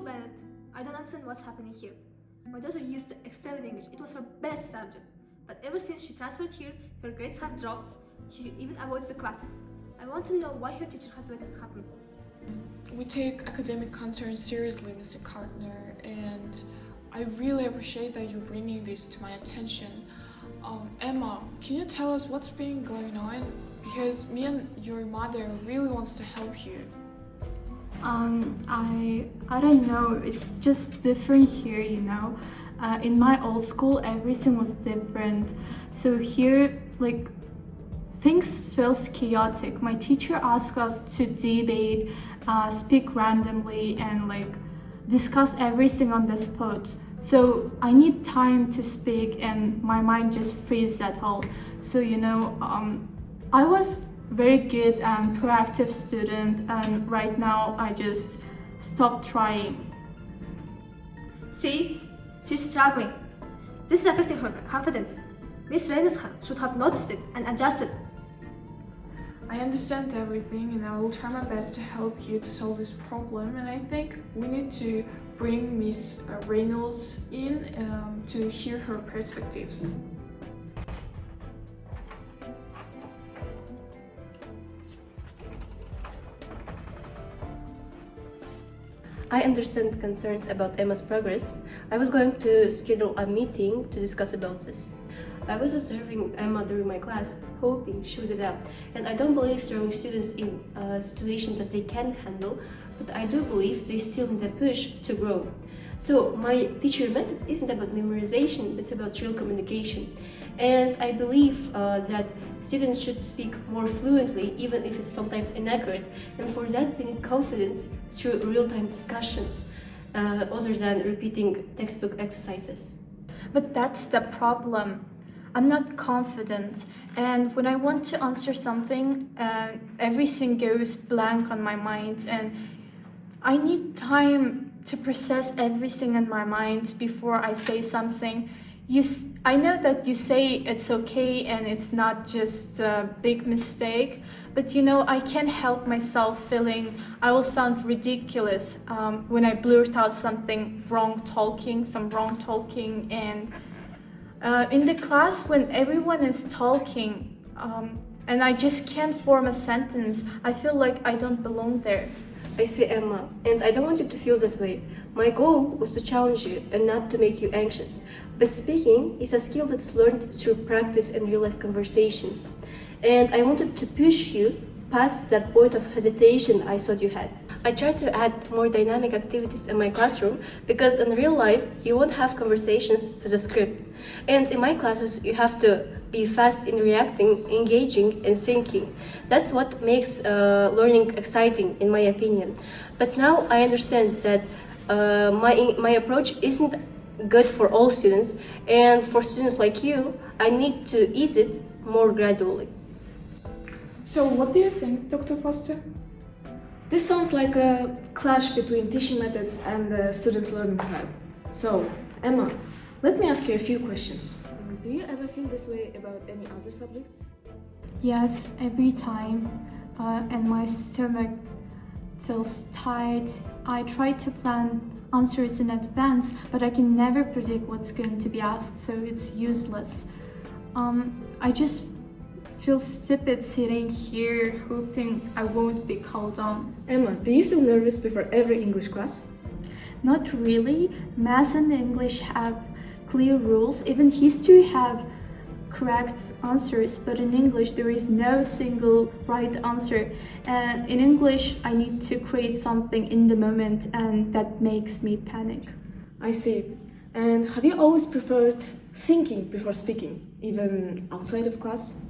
bad. I don't understand what's happening here. My daughter used to excel in English. It was her best subject. But ever since she transferred here, her grades have dropped. She even avoids the classes. I want to know why her teacher has let this happen. We take academic concerns seriously, Mr. Kartner, and I really appreciate that you're bringing this to my attention. Emma, can you tell us what's been going on? Because me and your mother really wants to help you. I don't know, it's just different here, you know. In my old school, everything was different. So here, like, things feels chaotic. My teacher asked us to debate, speak randomly, and like discuss everything on the spot. So I need time to speak, and my mind just freezes at all. So you know, I was very good and proactive student, and right now I just stopped trying. See? She's struggling. This is affecting her confidence. Miss Reynolds should have noticed it and adjusted. I understand everything, and I will try my best to help you to solve this problem. And I think we need to bring Miss Reynolds in to hear her perspectives. I understand concerns about Emma's progress. I was going to schedule a meeting to discuss about this. I was observing Emma during my class, hoping she would adapt, and I don't believe throwing students in situations that they can handle, but I do believe they still need a push to grow. So my teacher method isn't about memorization, but it's about real communication. And I believe that students should speak more fluently, even if it's sometimes inaccurate. And for that, they need confidence through real-time discussions, other than repeating textbook exercises. But that's the problem. I'm not confident, and when I want to answer something, everything goes blank on my mind, and I need time to process everything in my mind before I say something. I know that you say it's okay and it's not just a big mistake, but you know, I can't help myself feeling I will sound ridiculous when I blurt out some wrong talking, and in the class when everyone is talking and I just can't form a sentence, I feel like I don't belong there. I see, Emma, and I don't want you to feel that way. My goal was to challenge you and not to make you anxious. But speaking is a skill that's learned through practice and real-life conversations. And I wanted to push you past that point of hesitation I thought you had. I tried to add more dynamic activities in my classroom because in real life, you won't have conversations with a script. And in my classes, you have to be fast in reacting, engaging, and thinking. That's what makes learning exciting, in my opinion. But now I understand that my approach isn't good for all students, and for students like you, I need to ease it more gradually. So what do you think, Dr. Foster? This sounds like a clash between teaching methods and the students' learning style. So, Emma, let me ask you a few questions. Do you ever feel this way about any other subjects? Yes, every time, and my stomach feels tight. I try to plan answers in advance, but I can never predict what's going to be asked, so it's useless. I just feel stupid sitting here hoping I won't be called on. Emma, do you feel nervous before every English class? Not really. Math and English have clear rules. Even history have correct answers, but in English there is no single right answer. And in English I need to create something in the moment, and that makes me panic. I see. And have you always preferred thinking before speaking, even outside of class?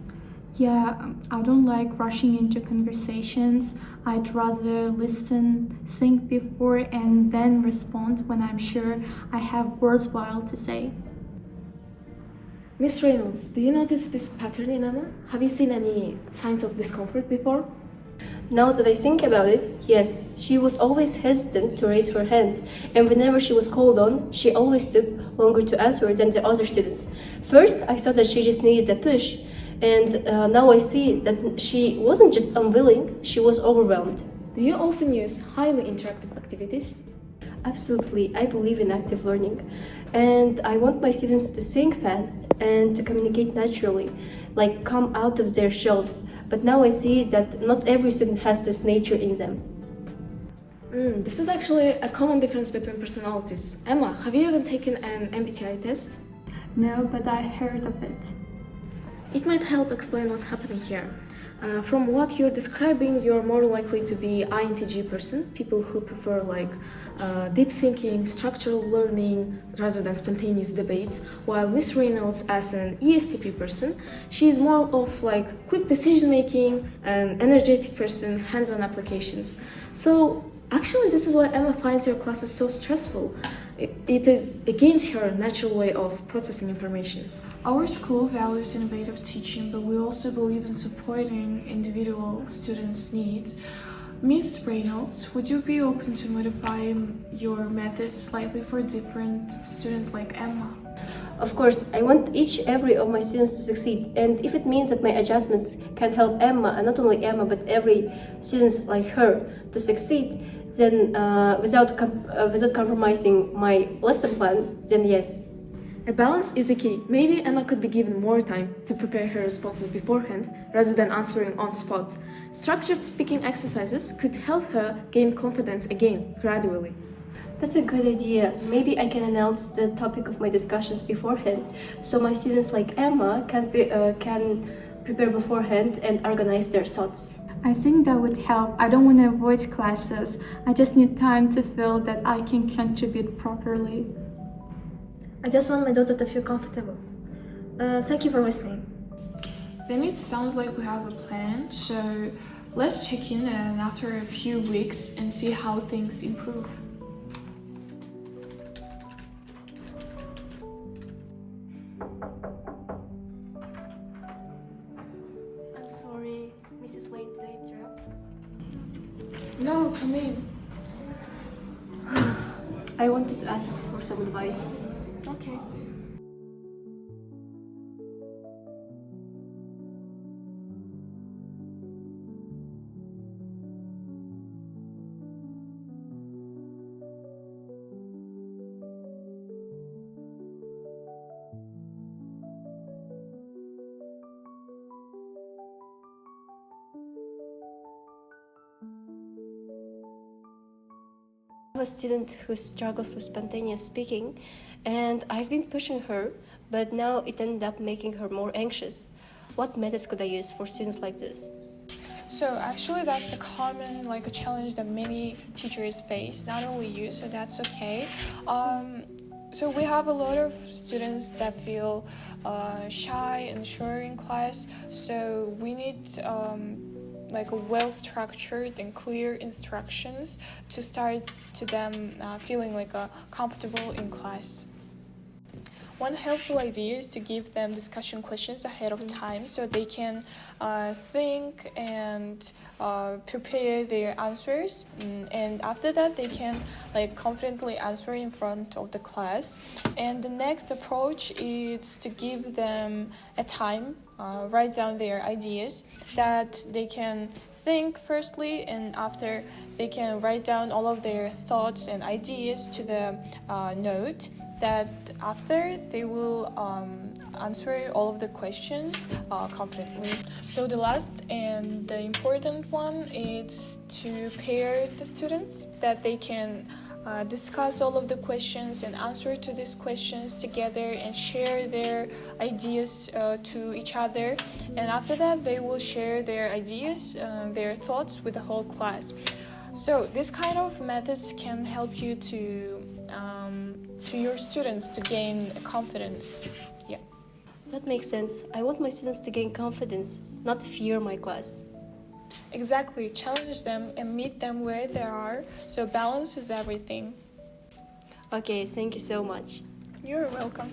Yeah, I don't like rushing into conversations. I'd rather listen, think before, and then respond when I'm sure I have worthwhile to say. Miss Reynolds, do you notice this pattern in Emma? Have you seen any signs of discomfort before? Now that I think about it, yes, she was always hesitant to raise her hand, and whenever she was called on, she always took longer to answer than the other students. First, I thought that she just needed a push, and now I see that she wasn't just unwilling, she was overwhelmed. Do you often use highly interactive activities? Absolutely, I believe in active learning. And I want my students to think fast and to communicate naturally, like come out of their shells. But now I see that not every student has this nature in them. This is actually a common difference between personalities. Emma, have you even taken an MBTI test? No, but I heard of it. It might help explain what's happening here. From what you're describing, you're more likely to be INTJ person, people who prefer deep thinking, structural learning rather than spontaneous debates, while Miss Reynolds as an ESTP person, she is more of quick decision making, an energetic person, hands-on applications. So actually this is why Emma finds your classes so stressful. It is against her natural way of processing information. Our school values innovative teaching, but we also believe in supporting individual students' needs. Miss Reynolds, would you be open to modifying your methods slightly for different students like Emma? Of course, I want every of my students to succeed, and if it means that my adjustments can help Emma, and not only Emma, but every student like her to succeed, then without compromising my lesson plan, then yes. A balance is a key. Maybe Emma could be given more time to prepare her responses beforehand rather than answering on spot. Structured speaking exercises could help her gain confidence again, gradually. That's a good idea. Maybe I can announce the topic of my discussions beforehand, so my students like Emma can prepare beforehand and organize their thoughts. I think that would help. I don't want to avoid classes. I just need time to feel that I can contribute properly. I just want my daughter to feel comfortable. Thank you for listening. Then it sounds like we have a plan, so let's check in and after a few weeks and see how things improve. I'm sorry, Mrs. Lane, to interrupt. No, come in. I wanted to ask for some advice. Okay. I have a student who struggles with spontaneous speaking, and I've been pushing her, but now it ended up making her more anxious. What methods could I use for students like this? So actually that's a common a challenge that many teachers face, not only you, so that's okay. So we have a lot of students that feel shy and unsure in class, so we need a well-structured and clear instructions to start to them feeling comfortable in class. One helpful idea is to give them discussion questions ahead of time so they can think and prepare their answers, and after that they can confidently answer in front of the class. And the next approach is to give them a time, write down their ideas that they can think firstly, and after they can write down all of their thoughts and ideas to the note, that after they will answer all of the questions confidently. So the last and the important one is to pair the students, that they can discuss all of the questions and answer to these questions together and share their ideas to each other, and after that they will share their ideas, their thoughts with the whole class. So this kind of methods can help you to your students to gain confidence. Yeah. That makes sense. I want my students to gain confidence, not fear my class. Exactly. Challenge them and meet them where they are. So balance is everything. Okay, thank you so much. You're welcome.